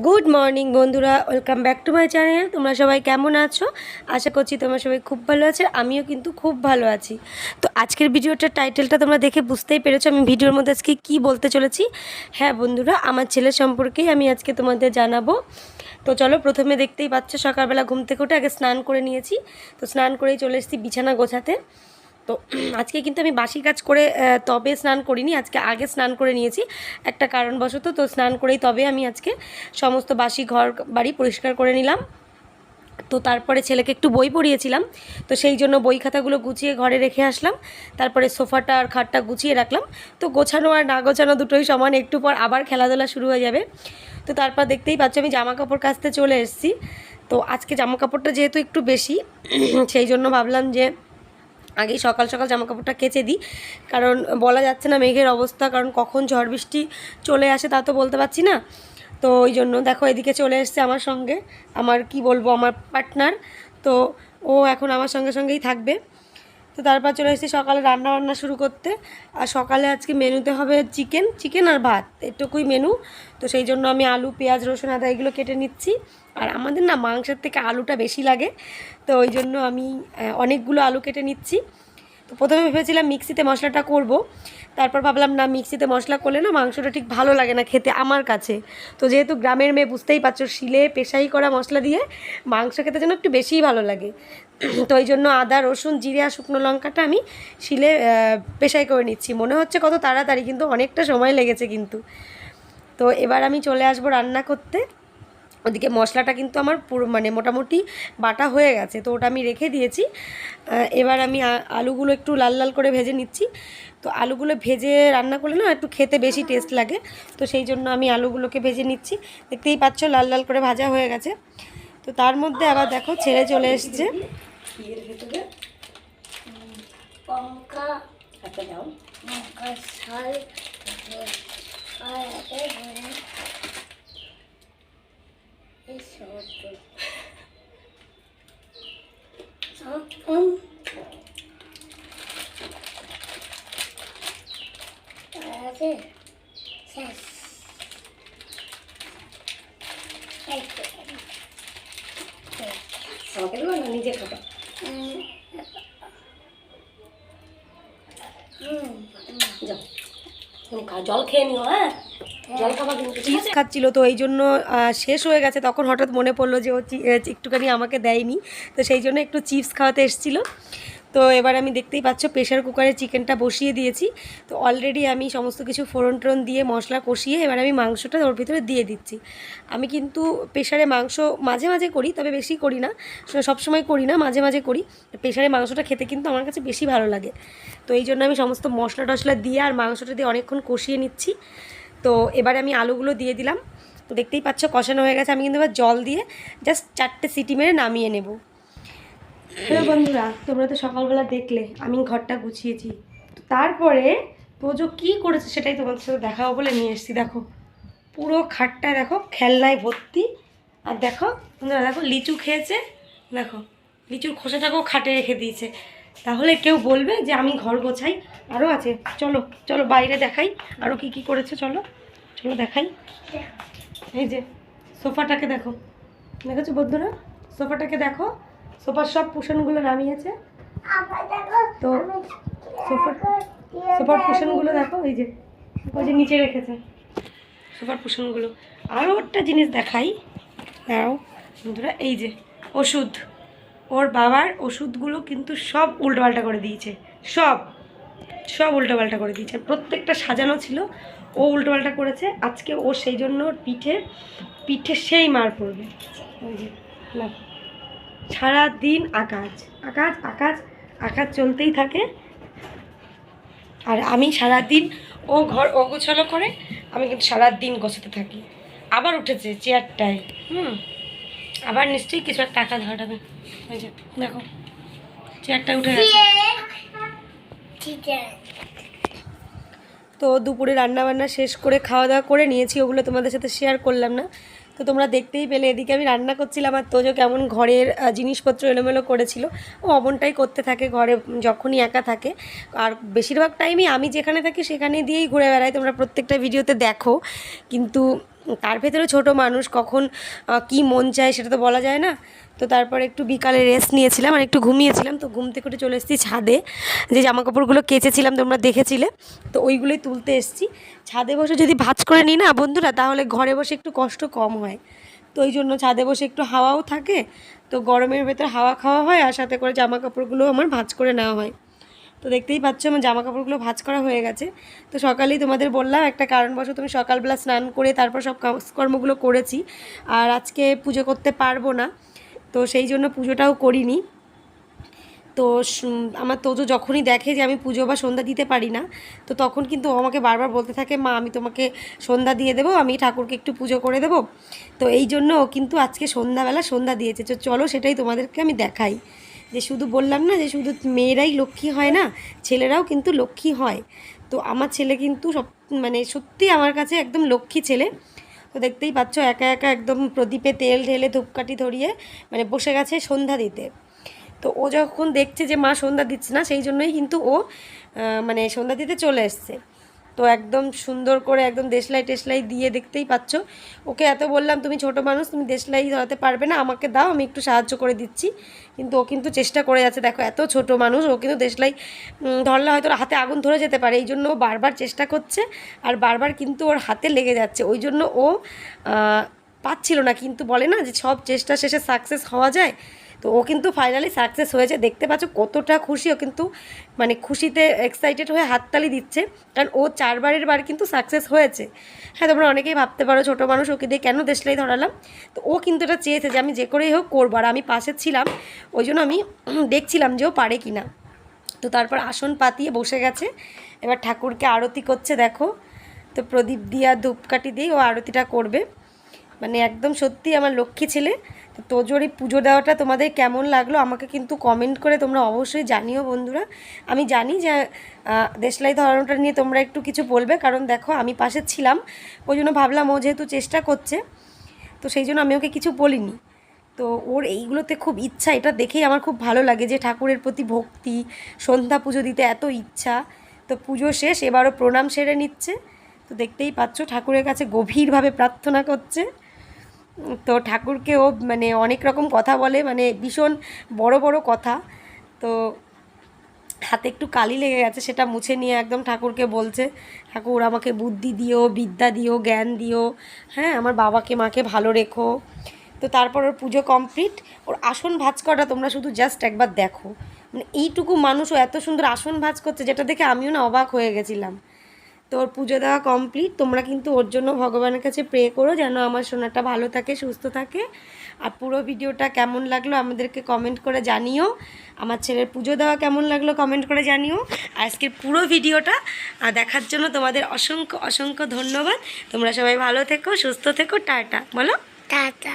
Good morning বন্ধুরা, welcome back to my channel. তোমরা সবাই কেমন আছো? আশা করছি তোমরা সবাই খুব ভালো আছো, আমিও কিন্তু খুব ভালো আছি। তো আজকের ভিডিওটার টাইটেলটা তোমরা দেখে বুঝতেই পেরেছো আমি ভিডিওর মধ্যে আজকে কী বলতে চলেছি। হ্যাঁ বন্ধুরা, আমার ছেলের সম্পর্কেই আমি আজকে তোমাদের জানাবো। তো চলো, প্রথমে দেখতেই পাচ্ছ সকালবেলা ঘুম থেকে উঠে আগে স্নান করে নিয়েছি। তো স্নান করেই চলে এসেছি বিছানা গোছাতে। তো আজকে কিন্তু আমি বাসি কাজ করে তবে স্নান করিনি, আজকে আগে স্নান করে নিয়েছি একটা কারণবশত। তো স্নান করেই তবে আমি আজকে সমস্ত বাসি ঘর বাড়ি পরিষ্কার করে নিলাম। তো তারপরে ছেলেকে একটু বই পড়িয়েছিলাম, তো সেই জন্য বই খাতাগুলো গুছিয়ে ঘরে রেখে আসলাম। তারপরে সোফাটা আর খাটটা গুছিয়ে রাখলাম। তো গোছানো আর না গোছানো দুটোই সমান, একটু পর আবার খেলাধুলা শুরু হয়ে যাবে। তো তারপর দেখতেই পাচ্ছ আমি জামা কাপড় কাচতে চলে এসেছি। তো আজকে জামা কাপড়টা যেহেতু একটু বেশি, সেই জন্য ভাবলাম যে আগেই সকাল সকাল জামা কাপড়টা কেচে দিই, কারণ বলা যাচ্ছে না মেঘের অবস্থা, কারণ কখন ঝড় বৃষ্টি চলে আসে তা তো বলতে পারছি না। তো ওই জন্য দেখো এদিকে চলে এসছে আমার সঙ্গে আমার কি বলবো আমার পার্টনার। তো ও এখন আমার সঙ্গে সঙ্গেই থাকবে। তো তারপর চলে এসেছি সকালে রান্না বান্না শুরু করতে। আর সকালে আজকে মেনুতে হবে চিকেন আর ভাত, এটুকুই মেনু। তো সেই জন্য আমি আলু পেঁয়াজ রসুন আদা এগুলো কেটে নিচ্ছি। আর আমাদের না মাংসের থেকে আলুটা বেশি লাগে, তো ওই জন্য আমি অনেকগুলো আলু কেটে নিচ্ছি। তো প্রথমে ভেবেছিলাম মিক্সিতে মশলাটা করব, তারপর ভাবলাম না, মিক্সিতে মশলা করলে না মাংসটা ঠিক ভালো লাগে না খেতে আমার কাছে। তো যেহেতু গ্রামের মেয়ে বুঝতেই পারছো, শিলে পেশাই করা মশলা দিয়ে মাংস খেতে যেন একটু বেশিই ভালো লাগে। তো ওই জন্য আদা রসুন জিরে আর শুকনো লঙ্কাটা আমি শিলে পেশাই করে নিচ্ছি। মনে হচ্ছে কত তাড়াতাড়ি, কিন্তু অনেকটা সময় লেগেছে কিন্তু। তো এবার আমি চলে আসবো রান্না করতে। ওদিকে মশলাটা কিন্তু আমার পুরো মোটামুটি বাটা হয়ে গেছে, তো ওটা আমি রেখে দিয়েছি। এবার আমি আলুগুলো একটু লাল লাল করে ভেজে নিচ্ছি। তো আলুগুলো ভেজে রান্না করলে না একটু খেতে বেশি টেস্ট লাগে, তো সেই জন্য আমি আলুগুলোকে ভেজে নিচ্ছি। দেখতেই পাচ্ছ লাল লাল করে ভাজা হয়ে গেছে। তো তার মধ্যে আবার দেখো ছেলে চলে এসছে। আমাকে দেবো না, নিজে খাবো। জল খেয়ে নিও, হ্যাঁ জল খাবার কিন্তু চিপস খাচ্ছিল, তো এই জন্য শেষ হয়ে গেছে। তখন হঠাৎ মনে পড়লো যে ও একটুখানি আমাকে দেয়নি, তো সেই জন্য একটু চিপস খাওয়াতে এসেছিলো। তো এবার আমি দেখতেই পাচ্ছ প্রেশার কুকারে চিকেনটা বসিয়ে দিয়েছি। তো অলরেডি আমি সমস্ত কিছু ফোড়ন টোড়ন দিয়ে মশলা কষিয়ে এবার আমি মাংসটা ওর ভিতরে দিয়ে দিচ্ছি। আমি কিন্তু প্রেশারে মাংস মাঝে মাঝে করি, তবে বেশি করি না, সবসময় করি না, মাঝে মাঝে করি। প্রেশারে মাংসটা খেতে কিন্তু আমার কাছে বেশি ভালো লাগে। তো এই জন্য আমি সমস্ত মশলা টশলা দিয়ে আর মাংসটা দিয়ে অনেকক্ষণ কষিয়ে নিচ্ছি। তো এবারে আমি আলুগুলো দিয়ে দিলাম। তো দেখতেই পাচ্ছ কষানো হয়ে গেছে, আমি কিন্তু এবার জল দিয়ে জাস্ট 4টে সিটি মেরে নামিয়ে নেব। হ্যালো বন্ধুরা, তোমরা তো সকালবেলা দেখলে আমি ঘরটা গুছিয়েছি। তারপরে তোজো কী করেছে সেটাই তোমাদের সাথে দেখাবো বলে নিয়ে এসেছি। দেখো পুরো খাটটায় দেখো খেলনায় ভর্তি। আর দেখো তোমরা দেখো লিচু খেয়েছে, দেখো লিচুর খোসাটাকেও খাটে রেখে দিয়েছে। তাহলে কেউ বলবে যে আমি ঘর গোছাই। আরও আছে, চলো চলো বাইরে দেখাই আরও কি কি করেছে। চলো চলো দেখাই। এই যে সোফাটাকে দেখো, দেখেছো বন্ধুরা? সোফাটাকে দেখো, সোফার সব কুশনগুলো নামিয়েছে। তো সোফার কুশনগুলো দেখো, এই যে ওই যে নিচে রেখেছে সোফার কুশনগুলো। আরও একটা জিনিস দেখাই, দাঁড়াও বন্ধুরা। এই যে ওষুধ, ওর বাবার ওষুধগুলো কিন্তু সব উল্টোপাল্টা করে দিয়েছে, সব সব উল্টোপাল্টা করে দিয়েছে। প্রত্যেকটা সাজানো ছিল, ও উল্টোপাল্টা করেছে। আজকে ও সেই জন্য পিঠে সেই মার পড়বে। ওই যে না, সারাদিন আকাশ আকাশ আকাশ আকাশ চলতেই থাকে। আর আমি সারাদিন ও ঘর অগোছালো করে, আমি কিন্তু সারাদিন গোছাতে থাকি। আবার উঠেছে চেয়ারটায়, আবার নিশ্চয়ই কিছু একটা টাকা ধরাবে। ওই যে দেখো চেয়ারটা উঠে গেছে। তো দুপুরে রান্নাবান্না শেষ করে খাওয়া দাওয়া করে নিয়েছি, ওগুলো তোমাদের সাথে শেয়ার করলাম না। তো তোমরা দেখতেই পেলে এদিকে আমি রান্না করছিলাম, আর তোজো কেমন ঘরের জিনিসপত্র এলোমেলো করেছিল। ও অমনটাই করতে থাকে ঘরে যখনই একা থাকে। আর বেশিরভাগ টাইমই আমি যেখানে থাকি সেখানে দিয়েই ঘুরে বেড়াই, তোমরা প্রত্যেকটা ভিডিওতে দেখো। কিন্তু তার ভেতরে ছোট মানুষ কখন কি মন চায় সেটা তো বলা যায় না। তো তারপর একটু বিকালে রেস্ট নিয়েছিলাম আর একটু ঘুমিয়েছিলাম। তো ঘুম থেকে উঠে চলে এসেছি ছাদে, যে জামাকাপড়গুলো কেচেছিলাম তোমরা দেখেছিলে, তো ওইগুলোই তুলতে এসেছি। ছাদে বসে যদি ভাঁজ করে নিই না বন্ধুরা, তাহলে ঘরে বসে একটু কষ্ট কম হয়। তো ওই জন্য ছাদে বসে একটু হাওয়াও থাকে, তো গরমের ভেতর হাওয়া খাওয়া হয়, আর সাথে করে জামাকাপড়গুলো আমার ভাঁজ করে নেওয়া হয়। তো দেখতেই পাচ্ছ আমার জামাকাপড়গুলো ভাঁজ করা হয়ে গেছে। তো সকালেই তোমাদের বললাম একটা কারণবশত আমি সকালবেলা স্নান করে তারপর সব কাজকর্মগুলো করেছি, আর আজকে পুজো করতে পারবো না, তো সেই জন্য পুজোটাও করিনি। তো আমার তোজো যখনই দেখে যে আমি পুজো বা সন্ধ্যা দিতে পারি না, তো তখন কিন্তু ও আমাকে বারবার বলতে থাকে, মা আমি তোমাকে সন্ধ্যা দিয়ে দেবো, আমি ঠাকুরকে একটু পুজো করে দেবো। তো এই জন্য ও কিন্তু আজকে সন্ধ্যাবেলা সন্ধ্যা দিয়েছে। তো চলো সেটাই তোমাদেরকে আমি দেখাই, যে শুধু বললাম না যে শুধু মেয়েরাই লক্ষ্মী হয় না, ছেলেরাও কিন্তু লক্ষ্মী হয়। তো আমার ছেলে কিন্তু সব মানে সত্যি আমার কাছে একদম লক্ষ্মী ছেলে। তো দেখতেই পাচ্ছ একা একা একদম প্রদীপে তেল ঢেলে ধূপকাঠি ধরিয়ে মানে বসে গেছে সন্ধ্যা দিতে। তো ও যখন দেখছে যে মা সন্ধ্যা দিচ্ছে না, সেই জন্যই কিন্তু ও মানে সন্ধ্যা দিতে চলে এসছে। তো একদম সুন্দর করে একদম দেশলাই টেশলাই দিয়ে, দেখতেই পাচ্ছ ওকে এত বললাম তুমি ছোট মানুষ, তুমি দেশলাই ধরাতে পারবে না, আমাকে দাও আমি একটু সাহায্য করে দিচ্ছি, কিন্তু ও কিন্তু চেষ্টা করে যাচ্ছে। দেখো এত ছোট মানুষ, ও কিন্তু দেশলাই ধরলে হয়তো ওর হাতে আগুন ধরে যেতে পারে, এই জন্য ও বারবার চেষ্টা করছে, আর বারবার কিন্তু ওর হাতে লেগে যাচ্ছে, ওই জন্য ও পাচ্ছিল না। কিন্তু বলে না যে সব চেষ্টা শেষে সাকসেস হওয়া যায়, তো ও কিন্তু ফাইনালি সাকসেস হয়েছে। দেখতে পাচ্ছ কতটা খুশি ও, কিন্তু মানে খুশিতে এক্সাইটেড হয়ে হাততালি দিচ্ছে, কারণ ও 4বারের বার কিন্তু সাকসেস হয়েছে। হ্যাঁ, তোমরা অনেকেই ভাবতে পারো ছোটো মানুষ ওকে দিয়ে কেন দেশলাই ধরালাম, তো ও কিন্তু এটা চেয়েছে যে আমি যে করেই হোক করবো, আর আমি পাশে ছিলাম, ওই জন্য আমি দেখছিলাম যে ও পারে কি না। তো তারপর আসন পাতিয়ে বসে গেছে, এবার ঠাকুরকে আরতি করছে দেখো। তো প্রদীপ দিয়ে আর ধূপকাঠি দিয়ে ও আরতিটা করবে, মানে একদম সত্যি আমার লক্ষ্মী ছেলে। তো তোজোর এই পুজো দেওয়াটা তোমাদের কেমন লাগলো আমাকে কিন্তু কমেন্ট করে তোমরা অবশ্যই জানিও বন্ধুরা। আমি জানি যে দেশলাই ধরানোটা নিয়ে তোমরা একটু কিছু বলবে, কারণ দেখো আমি পাশে ছিলাম, ওই জন্য ভাবলাম ও যেহেতু চেষ্টা করছে, তো সেই জন্য আমি ওকে কিছু বলিনি। তো ওর এইগুলোতে খুব ইচ্ছা, এটা দেখেই আমার খুব ভালো লাগে যে ঠাকুরের প্রতি ভক্তি, সন্ধ্যা পুজো দিতে এত ইচ্ছা। তো পুজো শেষ, এবারও প্রণাম সেরে নিচ্ছে। তো দেখতেই পাচ্ছ ঠাকুরের কাছে গভীরভাবে প্রার্থনা করছে। তো ঠাকুরকে ও মানে অনেক রকম কথা বলে, মানে ভীষণ বড় বড় কথা। তো হাতে একটু কালি লেগে গেছে, সেটা মুছে নিয়ে একদম ঠাকুরকে বলছে, ঠাকুর আমাকে বুদ্ধি দিও, বিদ্যা দিও, জ্ঞান দিও, হ্যাঁ আমার বাবাকে মাকে ভালো রেখো। তো তারপর ওর পুজো কমপ্লিট, ওর আসন ভাঁজ করা তোমরা শুধু জাস্ট একবার দেখো, মানে এইটুকু মানুষও এত সুন্দর আসন ভাঁজ করছে, যেটা দেখে আমিও না অবাক হয়ে গেছিলাম। তো ওর পুজো দেওয়া কমপ্লিট, তোমরা কিন্তু ওর জন্য ভগবানের কাছে প্রে করো যেন আমার সোনাটা ভালো থাকে, সুস্থ থাকে। আর পুরো ভিডিওটা কেমন লাগলো আমাদেরকে কমেন্ট করে জানিও, আমার ছেলের পুজো দেওয়া কেমন লাগলো কমেন্ট করে জানিও। আজকের পুরো ভিডিওটা দেখার জন্য তোমাদের অসংখ্য অসংখ্য ধন্যবাদ। তোমরা সবাই ভালো থেকো, সুস্থ থেকো, টাটা বলো। টাটা।